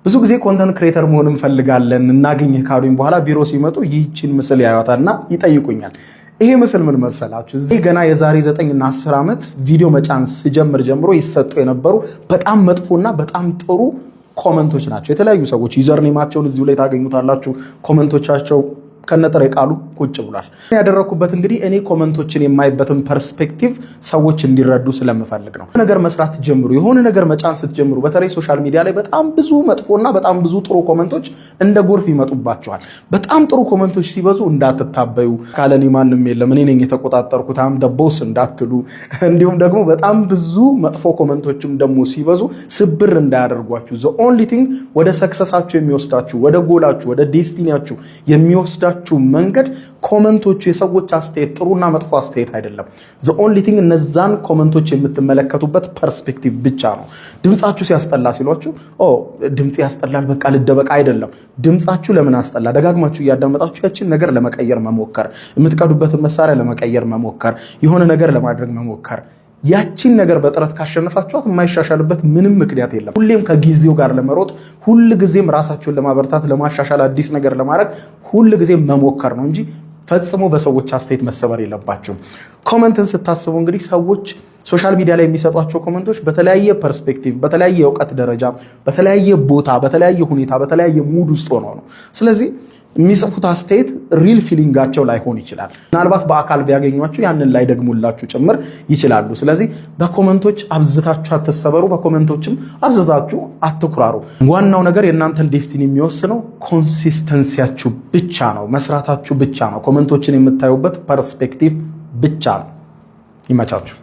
ብዙ ጊዜ ኮንተንት ክሬተር መሆን እንፈልጋለን እናገኝህ ካሉኝ በኋላ ቢሮ ሲመጡ ይህችን ምስል ያዩታልና ይጠይቁኛል። ይሄ ምስል ምን መሰላችሁ? እዚህ ገና የዛሬ 9 እና 10 ዓመት ቪዲዮ መጫን ሲጀምር ጀምሮ ይሰጡ የነበሩ በጣም መጥፎና በጣም ጥሩ ኮመንቶች ናቸው። የተለያዩ ሰዎች ዩዘር ኔማቸውን እዚሁ ላይ ታገኙታላችሁ። ኮመንቶቻቸው ከነጥሬ ቃሉ ቁጭ ብሏል። ያደረኩበት እንግዲህ እኔ ኮመንቶችን የማይበትን ፐርስፔክቲቭ ሰዎች እንዲረዱ ስለምፈልግ ነው። ነገር መስራት ጀምሩ፣ የሆነ ነገር መጫን ስትጀምሩ፣ በተለይ ሶሻል ሚዲያ ላይ በጣም ብዙ መጥፎና በጣም ብዙ ጥሩ ኮመንቶች እንደ ጎርፍ ይመጡባቸዋል። በጣም ጥሩ ኮመንቶች ሲበዙ እንዳትታበዩ፣ ካለኔ ማንም የለም እኔ ነኝ የተቆጣጠርኩት አም ደ ቦስ እንዳትሉ፣ እንዲሁም ደግሞ በጣም ብዙ መጥፎ ኮመንቶችም ደግሞ ሲበዙ ስብር እንዳያደርጓችሁ። ዘ ኦንሊ ቲንግ ወደ ሰክሰሳችሁ የሚወስዳችሁ፣ ወደ ጎላችሁ፣ ወደ ዴስቲኒያችሁ የሚወስዳችሁ መንገድ ኮመንቶቹ የሰዎች አስተያየት ጥሩና መጥፎ አስተያየት አይደለም። ዘ ኦንሊ ቲንግ እነዛን ኮመንቶች የምትመለከቱበት ፐርስፔክቲቭ ብቻ ነው። ድምጻችሁ ሲያስጠላ ሲሏችሁ ድምጽ ያስጠላል በቃ ልደበቃ አይደለም። ድምጻችሁ ለምን አስጠላ ደጋግማችሁ እያዳመጣችሁ ያችን ነገር ለመቀየር መሞከር፣ የምትቀዱበትን መሳሪያ ለመቀየር መሞከር፣ የሆነ ነገር ለማድረግ መሞከር። ያቺን ነገር በጥረት ካሸነፋችኋት የማይሻሻልበት ምንም ምክንያት የለም። ሁሌም ከጊዜው ጋር ለመሮጥ፣ ሁል ጊዜም ራሳችሁን ለማበርታት፣ ለማሻሻል፣ አዲስ ነገር ለማድረግ ሁል ጊዜም መሞከር ነው እንጂ ፈጽሞ በሰዎች አስተያየት መሰበር የለባችሁም። ኮመንትን ስታስቡ እንግዲህ ሰዎች ሶሻል ሚዲያ ላይ የሚሰጧቸው ኮመንቶች በተለያየ ፐርስፔክቲቭ፣ በተለያየ እውቀት ደረጃ፣ በተለያየ ቦታ፣ በተለያየ ሁኔታ፣ በተለያየ ሙድ ውስጥ ሆነው ነው። ስለዚህ የሚጽፉት አስተያየት ሪል ፊሊንጋቸው ላይሆን ይችላል። ምናልባት በአካል ቢያገኟችሁ ያንን ላይ ደግሞላችሁ ጭምር ይችላሉ። ስለዚህ በኮመንቶች አብዝታችሁ አትሰበሩ፣ በኮመንቶችም አብዝታችሁ አትኩራሩ። ዋናው ነገር የእናንተን ዴስቲኒ የሚወስነው ኮንሲስተንሲያችሁ ብቻ ነው፣ መስራታችሁ ብቻ ነው፣ ኮመንቶችን የምታዩበት ፐርስፔክቲቭ ብቻ ነው። ይመቻችሁ።